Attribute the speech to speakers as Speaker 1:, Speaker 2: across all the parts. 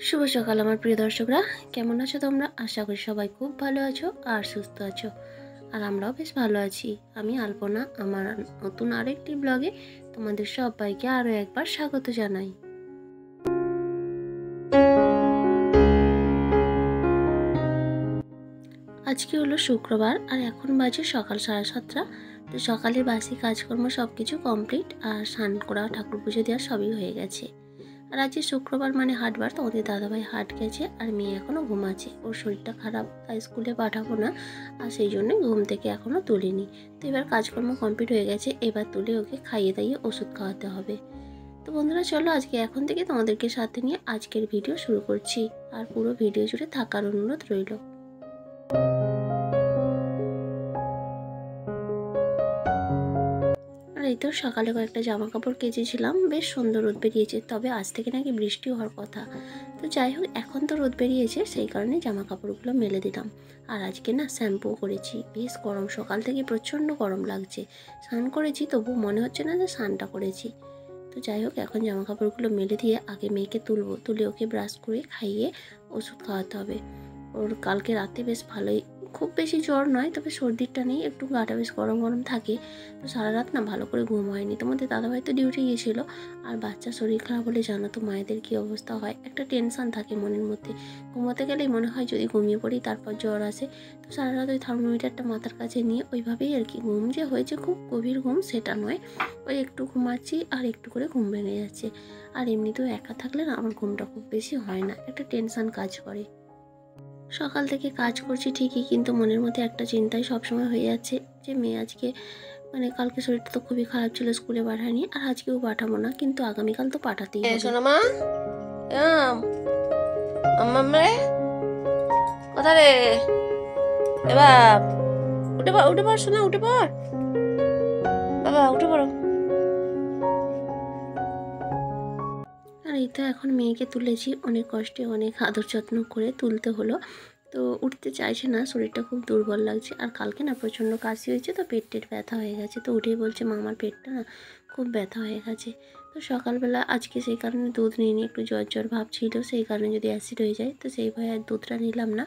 Speaker 1: শুভ সকাল আমার প্রিয় দর্শকরা, কেমন আছো তোমরা? আশা করি সবাই খুব ভালো আছো আর সুস্থ আছো। আর আমরাও বেশ ভালো আছি। আমি আলপনা আমার নতুন আরেকটি ব্লগে তোমাদের সবাইকে আরও একবার স্বাগত জানাই। আজকে হলো শুক্রবার আর এখন বাজে সকাল 7:30। তো সকালে বাসি কাজকর্ম সব কিছু কমপ্লিট আর স্নান করা, ঠাকুর পুজো দেওয়া সবই হয়ে গেছে। আর আজকে শুক্রবার মানে হাটবার, তো ওদের দাদাভাই হাট গেছে আর মেয়ে এখনও ঘুমাচ্ছে। ওর শরীরটা খারাপ, তাই স্কুলে পাঠাবো না, আর সেই জন্যই ঘুম থেকে এখনও তুলিনি। তো এবার কাজকর্ম কমপ্লিট হয়ে গেছে, এবার তুলে ওকে খাইয়ে দাইয়ে ওষুধ খাওয়াতে হবে। তো বন্ধুরা চলো আজকে এখন থেকে তোমাদেরকে সাথে নিয়ে আজকের ভিডিও শুরু করছি, আর পুরো ভিডিও জুড়ে থাকার অনুরোধ রইল। আর এই তো সকালে কয়েকটা জামা কাপড় কেচেছিলাম, বেশ সুন্দর রোদ বেরিয়েছে, তবে আজ থেকে নাকি বৃষ্টি হওয়ার কথা। তো যাই হোক, এখন তো রোদ বেরিয়েছে, সেই কারণে জামা কাপড়গুলো মেলে দিলাম। আর আজকে না শ্যাম্পু করেছি, বেশ গরম, সকাল থেকে প্রচণ্ড গরম লাগছে। স্নান করেছি তবু মনে হচ্ছে না যে স্নানটা করেছি। তো যাই হোক, এখন জামা কাপড়গুলো মেলে দিয়ে আগে মেয়েকে তুলবো, তুলে ওকে ব্রাশ করে খাইয়ে ওষুধ খাওয়াতে হবে। ওর কালকে রাতে বেশ ভালোই, খুব বেশি জ্বর নয়, তবে সর্দিটা নেই, একটু গাটা বেশ গরম গরম থাকে। তো সারা রাত না ভালো করে ঘুম হয়নি। তোমাদের দাদাভাই তো ডিউটি গিয়েছিলো, আর বাচ্চা শরীর খারাপ হলে জানো তো মায়েদের কী অবস্থা হয়, একটা টেনশান থাকে মনের মধ্যে। ঘুমোতে গেলেই মনে হয় যদি ঘুমিয়ে পড়ি তারপর জ্বর আসে। তো সারা রাত ওই থার্মোমিটারটা মাথার কাছে নিয়ে ওইভাবেই আর কি, ঘুম যে হয়েছে খুব গভীর ঘুম সেটা নয়, ওই একটু ঘুমাচ্ছি আর একটু করে ঘুম ভেঙে যাচ্ছে। আর এমনিতেও একা থাকলে না আমার ঘুমটা খুব বেশি হয় না, একটা টেনশান কাজ করে। সকাল থেকে কাজ করছি ঠিকই, কিন্তু মনের মধ্যে একটা চিন্তাই সবসময় হয়ে যাচ্ছে যে মেয়ে আজকে, মানে কালকে শরীরটা তো খুবই খারাপ ছিল, স্কুলে পাঠায়নি, আর আজকেও পাঠাবো না, কিন্তু আগামীকাল তো পাঠাতেই হবে।
Speaker 2: সোনামা, রে কোথা রে? এবার উঠে পড় শোনা, উঠে পড় বাবা, উঠে পড়ো।
Speaker 1: আর এই তো এখন মেয়েকে তুলেছি, অনেক কষ্টে অনেক আদর যত্ন করে তুলতে হলো। তো উঠতে চাইছে না, শরীরটা খুব দুর্বল লাগছে, আর কালকে না প্রচণ্ড কাশি হয়েছে, তো পেটের ব্যথা হয়ে গেছে। তো উঠেই বলছে মা আমার পেটটা না খুব ব্যথা হয়ে গেছে। তো সকালবেলা আজকে সেই কারণে দুধ নিয়ে একটু জ্বর জ্বর ভাব ছিল, সেই কারণে যদি অ্যাসিড হয়ে যায় তো সেই ভয়ে আর দুধটা নিলাম না।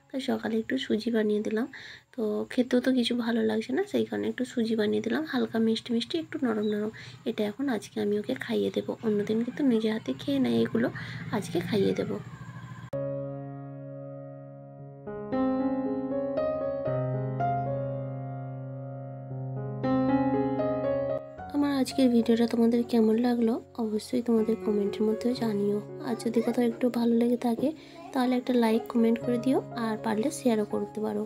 Speaker 1: তো সকালে একটু সুজি বানিয়ে দিলাম, তো খেতেও তো কিছু ভালো লাগছে না, সেই কারণে একটু সুজি বানিয়ে দিলাম, হালকা মিষ্টি মিষ্টি, একটু নরম নরম। এটা এখন আজকে আমি ওকে খাইয়ে দেবো, অন্যদিন কিন্তু নিজে হাতে খেয়ে নেয় এগুলো, আজকে খাইয়ে দেবো। আমার আজকের ভিডিওটা তোমাদের কেমন লাগলো অবশ্যই তোমাদের কমেন্টের মধ্যেও জানিও। আর যদি কোথাও একটু ভালো লেগে থাকে তাহলে একটা লাইক কমেন্ট করে দিও, আর পারলে শেয়ারও করতে পারো।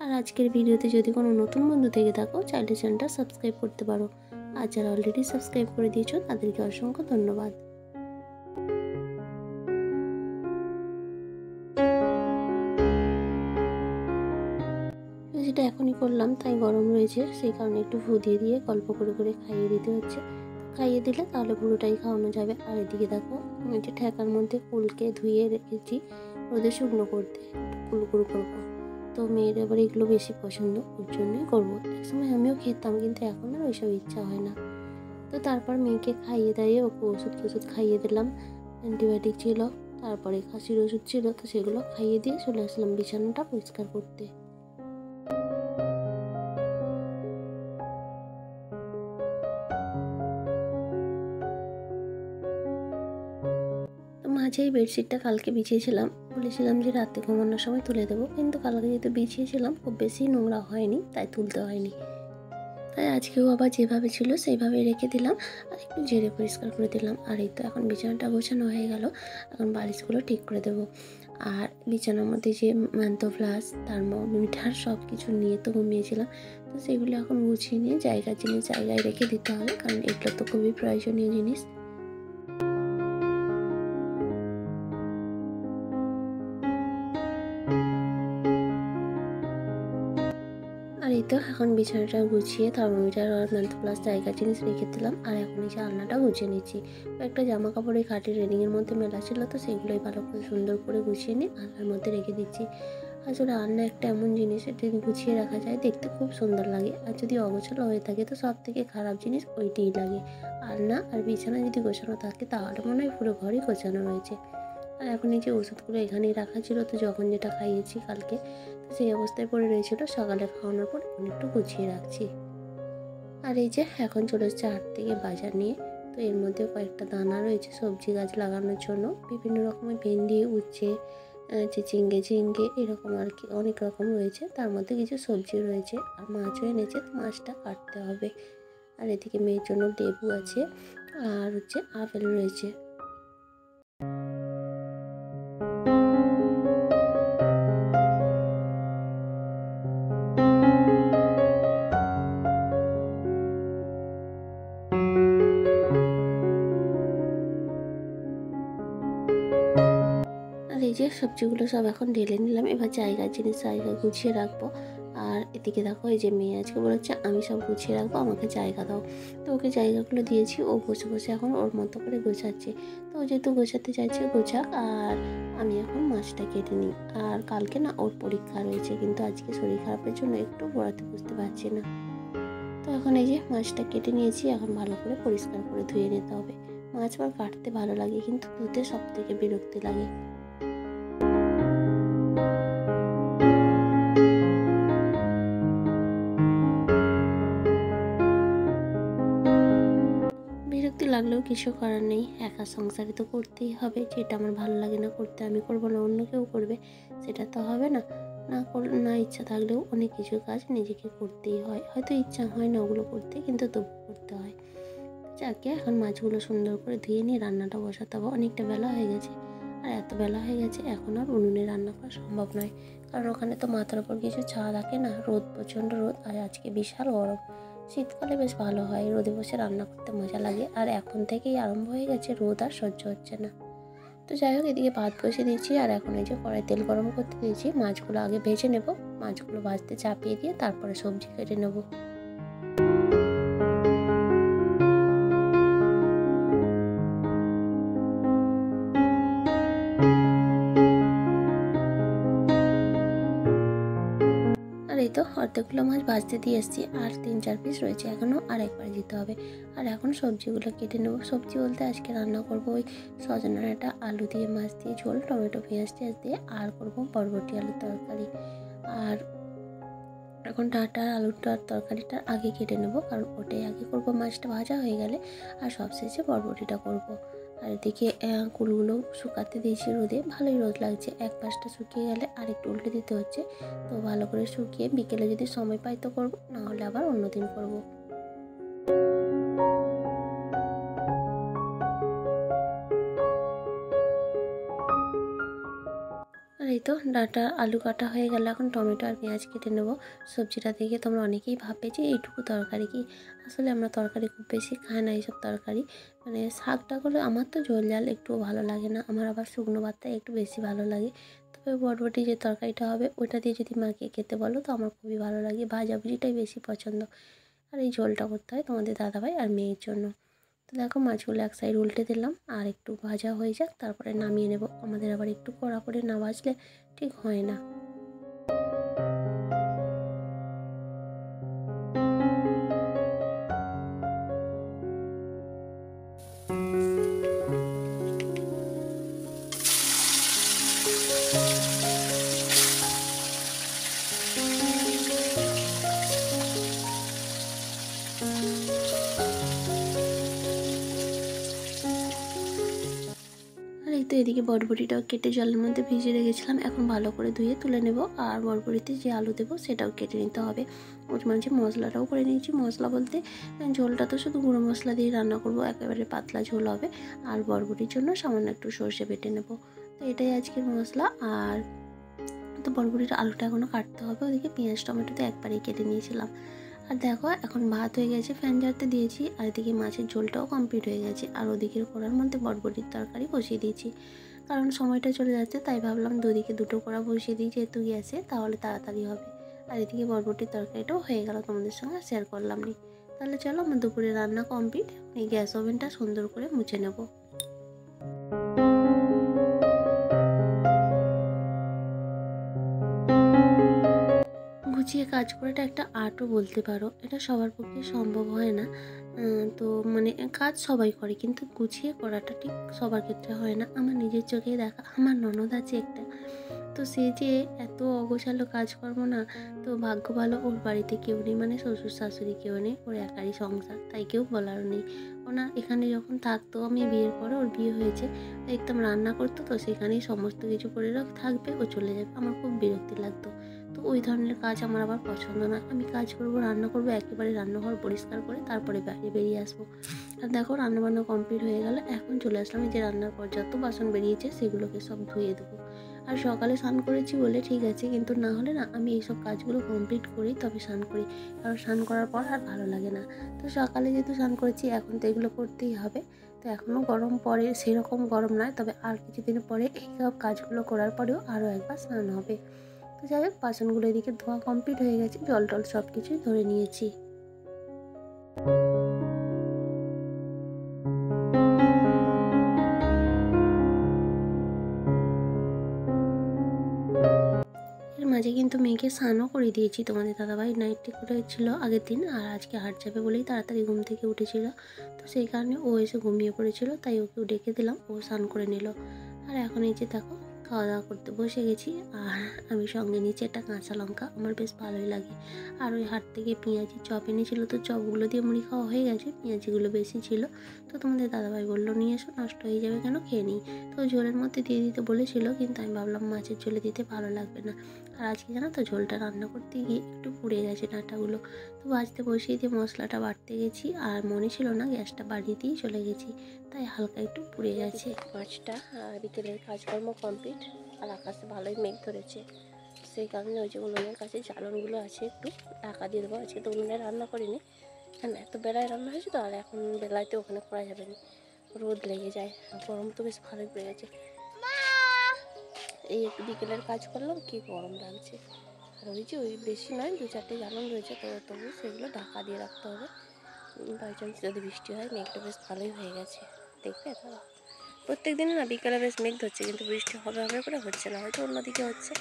Speaker 1: আর আজকের ভিডিওতে যদি কোনো নতুন বন্ধু থেকে থাকো চাইলে চ্যানেলটা সাবস্ক্রাইব করতে পারো, আর যারা অলরেডি সাবস্ক্রাইব করে দিয়েছো তাদেরকে অসংখ্য ধন্যবাদ। যেটা এখনই করলাম, তাই গরম রয়েছে সেই কারণে একটু ফু দিয়ে দিয়ে গল্প করে করে খাইয়ে দিতে হচ্ছে। খাইয়ে দিলে তাহলে পুরোটাই খাওয়ানো যাবে। আর এদিকে দেখো, আমি যে ঠেকার মধ্যে কুলকে ধুয়ে রেখেছি রোদে শুকনো করতে, কুলকুল করবো। তো মেয়ের এবার এগুলো বেশি পছন্দ, ওর জন্যই করবো। একসময় আমিও খেতাম, কিন্তু এখন আর ওইসব ইচ্ছা হয় না। তো তারপর মেয়েকে খাইয়ে দাইয়ে ওকে ওষুধ টষুধ খাইয়ে দিলাম, অ্যান্টিবায়োটিক ছিল, তারপরে কাশির ওষুধ ছিল, তো সেগুলো খাইয়ে দিয়ে চলে আসলাম বিছানাটা পরিষ্কার করতে। তো মাঝেই বেডশিটটা কালকে বিছিয়েছিলাম, বলেছিলাম যে রাতে ঘুমানোর সময় তুলে দেবো, কিন্তু কালকে যেহেতু বিছিয়েছিলাম খুব বেশি নোংরা হয়নি, তাই তুলতে হয়নি। তাই আজকেও আবার যেভাবে ছিল সেইভাবে রেখে দিলাম, আর একটু ঝেড়ে পরিষ্কার করে দিলাম। আর এই তো এখন বিছানাটা গোছানো হয়ে গেল, এখন বালিশগুলো ঠিক করে দেবো। আর বিছানার মধ্যে যে ম্যান্থো প্লাস থার্মোমিটার সব কিছু নিয়ে তো ঘুমিয়েছিলাম, তো সেগুলো এখন গুছিয়ে নিয়ে জায়গার জিনিস জায়গায় রেখে দিতে হবে, কারণ এগুলো তো খুবই প্রয়োজনীয় জিনিস। আর এই তো এখন বিছানাটা গুছিয়ে থার্মোমিটার আর ম্যান্থো প্লাস জায়গার জিনিস রেখে দিলাম, আর এখন এই যে আলনাটা গুছিয়ে নিচ্ছি। একটা জামা কাপড় এই খাটের রেলিংয়ের মধ্যে মেলা ছিল, তো সেগুলোই ভালো করে সুন্দর করে গুছিয়ে নিয়ে আলনার মধ্যে রেখে দিচ্ছি। আসলে আলনা একটা এমন জিনিস, এটা যদি গুছিয়ে রাখা যায় দেখতে খুব সুন্দর লাগে, আর যদি অগোছালো হয়ে থাকে তো সব থেকে খারাপ জিনিস ওইটাই লাগে। আলনা আর বিছানা যদি গোছানো থাকে তাহলে মনে হয় পুরো ঘরই গোছানো রয়েছে। আর এখন এই যে ওষুধগুলো এখানেই রাখা ছিল, তো যখন যেটা খাইয়েছি কালকে, তো সেই অবস্থায় পড়ে রয়েছিল। সকালে খাওয়ানোর পর এখন একটু গুছিয়ে রাখছি। আর এই যে এখন চলে এসেছে হাট থেকে বাজার নিয়ে। তো এর মধ্যে কয়েকটা দানা রয়েছে সবজি গাছ লাগানোর জন্য, বিভিন্ন রকমের ভেন্ডি, উচ্ছে, যে ঝিঙ্গে এরকম আর কি অনেক রকম রয়েছে। তার মধ্যে কিছু সবজি রয়েছে, আর মাছও এনেছে, তো মাছটা কাটতে হবে। আর এদিকে মেয়ের জন্য লেবু আছে, আর হচ্ছে আপেল রয়েছে। আর এই যে সবজিগুলো সব এখন ঢেলে নিলাম, এবার জায়গার জিনিস জায়গায় গুছিয়ে রাখবো। আর এদিকে দেখো এই যে মেয়ে আজকে বলেছে আমি সব গুছিয়ে রাখবো, আমাকে জায়গা দাও। তো ওকে জায়গাগুলো দিয়েছি, ও বসে বসে এখন ওর মতো করে গোছাচ্ছে। তো ও যেহেতু গোছাতে চাইছে গোছাক, আর আমি এখন মাছটা কেটে নিই। আর কালকে না ওর পরীক্ষা রয়েছে, কিন্তু আজকে শরীর খারাপের জন্য একটু পড়াতে বুঝতে পারছি না। তো এখন এই যে মাছটা কেটে নিয়েছি, এখন ভালো করে পরিষ্কার করে ধুয়ে নিতে হবে। মাছ আবার কাটতে ভালো লাগে, কিন্তু ধুতে সব থেকে বিরক্তি লাগে। বিরক্তি লাগলেও কিছু করার নেই, একা সংসারে তো করতেই হবে। যেটা আমার ভালো লাগে না করতে আমি করবো না, অন্য কেউ করবে, সেটা তো হবে না। না ইচ্ছা থাকলেও অনেক কিছু কাজ নিজেকে করতেই হয়, হয়তো ইচ্ছা হয় না ওগুলো করতে, কিন্তু তবু করতে হয়। যাকে এখন মাছগুলো সুন্দর করে ধুয়ে নিয়ে রান্নাটা বসাতে হবে। অনেকটা বেলা হয়ে গেছে, আর এত বেলা হয়ে গেছে এখন আর উনুনে রান্না করা সম্ভব নয়, কারণ ওখানে তো মাথার উপর কিছু ছাওয়া থাকে না, রোদ প্রচণ্ড রোদ, আর আজকে বিশাল গরম। শীতকালে বেশ ভালো হয়, রোদে বসে রান্না করতে মজা লাগে, আর এখন থেকেই আরম্ভ হয়ে গেছে, রোদ আর সহ্য হচ্ছে না। তো যাই হোক, এদিকে ভাত বসিয়ে দিয়েছি, আর এখন এই যে কড়াই তেল গরম করতে দিয়েছি, মাছগুলো আগে ভেজে নেব। মাছগুলো ভাজতে চাপিয়ে দিয়ে তারপরে সবজি কেটে নেব। আর এই তো অর্ধেকগুলো মাছ ভাজতে দিয়ে এসেছি, আর 3-4 পিস রয়েছে এখনও, আর একবার দিতে হবে। আর এখন সবজিগুলো কেটে নেবো। সবজি বলতে আজকে রান্না করবো ওই সজনা ডাঁটা, আলু দিয়ে মাছ দিয়ে ঝোল, টমেটো পেঁয়াজ টেঁয়াজ দিয়ে, আর করবো বরবটি আলুর তরকারি। আর এখন ডাঁটা আলুটার তরকারিটা আগে কেটে নেবো, কারণ ওটাই আগে করবো, মাছটা ভাজা হয়ে গেলে আর সবশেষে বরবটিটা করবো। আর এদিকে কুলগুলো শুকাতে দিয়েছি রোদে, ভালোই রোদ লাগছে। এক পাশটা শুকিয়ে গেলে আর একটু উল্টে দিতে হচ্ছে। তো ভালো করে শুকিয়ে বিকেলে যদি সময় পাই তো করবো, না হলে আবার অন্যদিন করবো। আর এই তো ডাঁটা আলু কাটা হয়ে গেল, এখন টমেটো আর পেঁয়াজ কেটে নেবো। সবজিটা দেখে তোমরা অনেকেই ভাববে যে এইটুকু তরকারি কি, আসলে আমরা তরকারি খুব বেশি খাই না এইসব তরকারি। মানে শাকটা করলে আমার তো ঝোল ঝাল একটুও ভালো লাগে না, আমার আবার শুকনো ভাতটা একটু বেশি ভালো লাগে। তবে বরবটি যে তরকারিটা হবে ওইটা দিয়ে যদি মাকে খেতে বলো তো আমার খুবই ভালো লাগে, ভাজাভুজিটাই বেশি পছন্দ। আর এই ঝোলটা করতে হয় তোমাদের দাদাভাই আর মেয়ের জন্য। তো দেখো মাছগুলো এক সাইড উল্টে দিলাম, আর একটু ভাজা হয়ে যাক তারপরে নামিয়ে নেব। আমাদের আবার একটু কড়া করে না ভাজলে ঠিক হয় না। আর এই তো এদিকে বরবটিটাও কেটে জলের মধ্যে ভিজিয়ে রেখেছিলাম, এখন ভালো করে ধুয়ে তুলে নেব। আর বরবটিতে যে আলু দেবো সেটাও কেটে নিতে হবে। ওর মাঝে মশলাটাও করে নিয়েছি। মশলা বলতে ঝোলটা তো শুধু গুঁড়ো মশলা দিয়ে রান্না করব, একেবারে পাতলা ঝোল হবে। আর বরবটির জন্য সামান্য একটু সর্ষে বেটে নেব। তো এটাই আজকের মশলা। আর তো বরবটির আলুটা এখনও কাটতে হবে, ওদিকে পেঁয়াজ টমেটো তো একবারেই কেটে নিয়েছিলাম। আর দেখো এখন ভাত হয়ে গেছে, ফ্যান ঝাড়তে দিয়েছি, আর এদিকে মাছের ঝোলটাও কমপ্লিট হয়ে গেছে। আর ওদিকের কড়ার মধ্যে বরবটির তরকারি বসিয়ে দিয়েছি, কারণ সময়টা চলে যাচ্ছে, তাই ভাবলাম দুদিকে দুটো কড়া বসিয়ে দিই যেহেতু গ্যাসে, তাহলে তাড়াতাড়ি হবে। আর এদিকে বরবটির তরকারিটাও হয়ে গেল, তোমাদের সঙ্গে শেয়ার করলাম নি। তাহলে চলো আমার দুপুরে রান্না কমপ্লিট, এই গ্যাস ওভেনটা সুন্দর করে মুছে নেব। গুছিয়ে কাজ করাটা একটা আর্টও বলতে পারো, এটা সবার পক্ষে সম্ভব হয় না। তো মানে কাজ সবাই করে, কিন্তু গুছিয়ে করাটা ঠিক সবার ক্ষেত্রে হয় না। আমার নিজের চোখেই দেখা, আমার ননদ আছে একটা, তো সে যে এত অগোছালো কাজকর্ম না, তো ভাগ্য ভালো ওর বাড়িতে কেউ নেই, মানে শ্বশুর শাশুড়ি কেউ নেই, ওর একারই সংসার, তাই কেউ বলার নেই। ওনা এখানে যখন থাকতো, আমি বিয়ের পরে, ওর বিয়ে হয়েছে, একদম রান্না করতো, তো সেখানেই সমস্ত কিছু করে থাকবে, ও চলে যাবে, আমার খুব বিরক্তি লাগতো। তো ওই ধরনের কাজ আমার আবার পছন্দ না। আমি কাজ করব, রান্না করব, একেবারে রান্নাঘর পরিষ্কার করে তারপরে বাইরে বেরিয়ে আসবো। আর দেখো রান্নাবান্না কমপ্লিট হয়ে গেল, এখন চলে আসলাম এই যে রান্নার পর যত বাসন বেরিয়েছে সেগুলোকে সব ধুয়ে দেবো। আর সকালে স্নান করেছি বলে ঠিক আছে, কিন্তু না হলে না আমি এইসব কাজগুলো কমপ্লিট করি তবে স্নান করি, কারণ স্নান করার পর আর ভালো লাগে না। তো সকালে যেহেতু স্নান করেছি, এখন তো এগুলো করতেই হবে। তো এখনও গরম পড়ে, সেরকম গরম নয়, তবে আর কিছুদিন পরে এইসব কাজগুলো করার পরেও আরও একবার স্নান হবে। তো যাই হোক, বাসনগুলো এদিকে ধোয়া কমপ্লিট হয়ে গেছে, জল টল সব কিছুই ধরে নিয়েছি। এর মাঝে কিন্তু মেয়েকে স্নানও করে দিয়েছি। তোমাদের দাদাভাই নাইটটি করেছিল আগের দিন, আর আজকে হাট যাবে বলেই তাড়াতাড়ি ঘুম থেকে উঠেছিল, তো সেই কারণে ও এসে ঘুমিয়ে পড়েছিল, তাই ওকেও ডেকে দিলাম, ও স্নান করে নিল। আর এখন এই যে দেখো খাওয়া দাওয়া করতে বসে গেছি, আর আমি সঙ্গে নিয়েছি একটা কাঁচা লঙ্কা, আমার বেশ ভালোই লাগে। আর ওই হাট থেকে পেঁয়াজি চপ এনেছিল, তো চপগুলো দিয়ে মুড়ি খাওয়া হয়ে গেছে, পেঁয়াজিগুলো বেশি ছিল, তো তোমাদের দাদাভাই বললো নিয়ে এসো, নষ্ট হয়ে যাবে কেন, খেয়ে নিই। তো ঝোলের মধ্যে দিয়ে দিতে বলেছিল, কিন্তু আমি ভাবলাম মাছের ঝোলে দিতে ভালো লাগবে না। আর আজকে জানো তো ঝোলটা রান্না করতে গিয়ে একটু পুড়ে গেছে ডাঁটাগুলো, তো ভাজতে বসিয়ে দিয়ে মশলাটা বাটতে গেছি, আর মনে ছিল না গ্যাসটা বাড়িয়ে দিয়ে চলে গেছি, তাই হালকা একটু পুড়ে গেছে মাছটা। আর বিকেলের কাজকর্ম কমপ্লিট, আর আকাশে ভালোই মেঘ ধরেছে, সেই কারণে ওই যে উনুনের কাছে জ্বালনগুলো আছে, একটু ঢাকা দিয়ে দেবো। আজকে তো উনুনে রান্না করিনি, কারণ এত বেলায় রান্না হয়েছে, তো আর এখন বেলায় তো ওখানে করা যাবে না, রোদ লেগে যায়, গরম তো বেশ ভালোই পড়ে গেছে। এই একটু বিকেলের কাজ করলাম, কি গরম লাগছে। আর ওই যে ওই বেশি নয়, 2-4টে জ্বালন রয়েছে, তো তবু সেগুলো ঢাকা দিয়ে রাখতে হবে, বাই চান্স যদি বৃষ্টি হয়। মেঘটা বেশ ভালোই হয়ে গেছে, দেখবে তো প্রত্যেক দিনে না বিকেলে বেশ মেঘ ধরছে, কিন্তু বৃষ্টি হবে হবে করে হচ্ছে না, হয়তো অন্যদিকে হচ্ছে।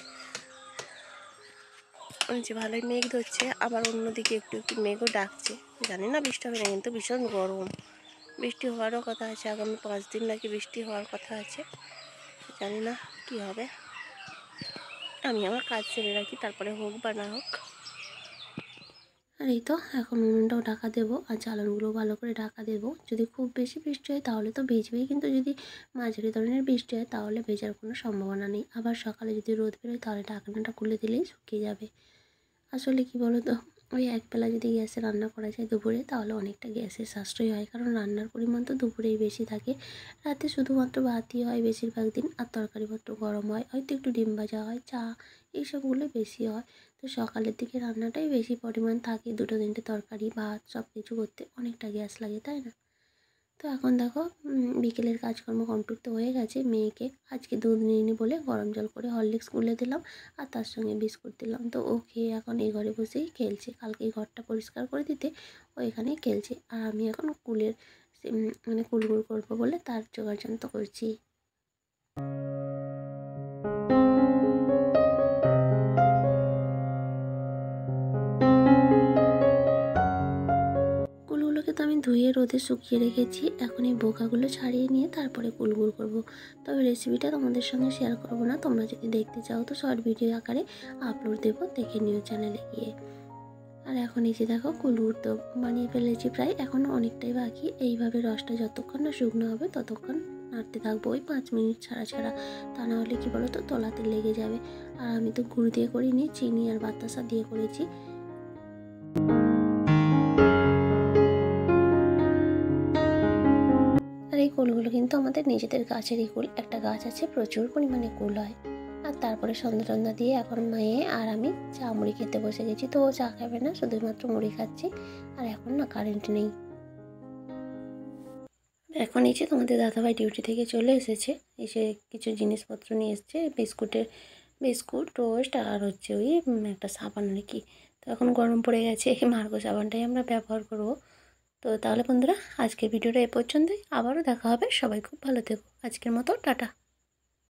Speaker 1: যে ভালোই মেঘ ধরছে, আবার অন্যদিকে একটু একটু মেঘও ডাকছে, জানি না বৃষ্টি হবে না, কিন্তু ভীষণ গরম। বৃষ্টি হওয়ারও কথা আছে, আগামী 5 দিন নাকি বৃষ্টি হওয়ার কথা আছে, জানি না কি হবে। আমি আমার কাজ সেরে রাখি, তারপরে হোক বা না হোক। আর এই তো এখন উনুনটাও ঢাকা দেবো, আর জ্বালানগুলো ভালো করে ঢাকা দেবো। যদি খুব বেশি বৃষ্টি হয় তাহলে তো ভিজবেই, কিন্তু যদি মাঝারি ধরনের বৃষ্টি হয় তাহলে ভেজার কোনো সম্ভাবনা নেই। আবার সকালে যদি রোদ বেরোয় তাহলে ঢাকনাটা খুলে দিলেই শুকিয়ে যাবে। আসলে কি বলো তো, ওই একবেলা যদি গ্যাসে রান্না করা যায় দুপুরে, তাহলে অনেকটা গ্যাসের সাশ্রয় হয়, কারণ রান্নার পরিমাণ তো দুপুরেই বেশি থাকে। রাতে শুধুমাত্র ভাতই হয় বেশিরভাগ দিন, আর তরকারিপত্র গরম হয়, হয়তো একটু ডিম ভাজা হয়, চা, এইসবগুলো বেশি হয়। তো সকালের দিকে রান্নাটাই বেশি পরিমাণ থাকে, 2-3টে তরকারি ভাত সব কিছু করতে অনেকটা গ্যাস লাগে, তাই না? তো এখন দেখো বিকেলের কাজকর্ম কমপ্লিট তো হয়ে গেছে। মেয়েকে আজকে দুধ নিইনি বলে গরম জল করে হরলিক্স গুলে দিলাম, আর তার সঙ্গে বিস্কুট দিলাম, তো ও খেয়ে এখন এই ঘরে বসেই খেলছে। কালকে এই ঘরটা পরিষ্কার করে দিতে ও এখানেই খেলছে, আর আমি এখন কুলের মানে কুলগুল করবো বলে তার জোগাড়যন্ত্র করছি। কুলগুলোকে তো আমি ধুয়ে রোদে শুকিয়ে রেখেছি, এখন এই বোকাগুলো ছাড়িয়ে নিয়ে তারপরে কুলগুল করব। তবে রেসিপিটা তোমাদের সঙ্গে শেয়ার করব না, তোমরা যদি দেখতে চাও তো শর্ট ভিডিও আকারে আপলোড দেবো, দেখে নিউ চ্যানেলে গিয়ে। আর এখন এই যে দেখো কুলগুল তো বানিয়ে ফেলেছি প্রায়, এখনও অনেকটাই বাকি। এইভাবে রসটা যতক্ষণ না শুকনো হবে ততক্ষণ নাড়তে থাকবো, ওই 5 মিনিট ছাড়া ছাড়া, তা না হলে কি বলো তো তলাতে লেগে যাবে। আর আমি তো গুড় দিয়ে করিনি, চিনি আর বাতাসা দিয়ে করেছি। আর এই কুলগুলো কিন্তু আমাদের নিজেদের গাছেরই কুল, একটা গাছ আছে প্রচুর পরিমাণে কুল হয়। আর তারপরে সন্ধ্যা টন্ধা দিয়ে এখন মেয়ে আর আমি চা মুড়ি খেতে বসে গেছি, তো ও চা খাবে না, শুধুমাত্র মুড়ি খাচ্ছি। আর এখন না কারেন্ট নেই, এখন এই যে তোমাদের দাদাভাই ডিউটি থেকে চলে এসেছে, এসে কিছু জিনিসপত্র নিয়ে এসছে, বিস্কুট টোস্ট, আর হচ্ছে ওই একটা সাবান নাকি। তো এখন গরম পড়ে গেছে, এই মার্গো সাবানটাই আমরা ব্যবহার করব। তো তাহলে বন্ধুরা আজকের ভিডিওটা এ পর্যন্তই, আবারও দেখা হবে, সবাই খুব ভালো থেকো, আজকের মতো টাটা।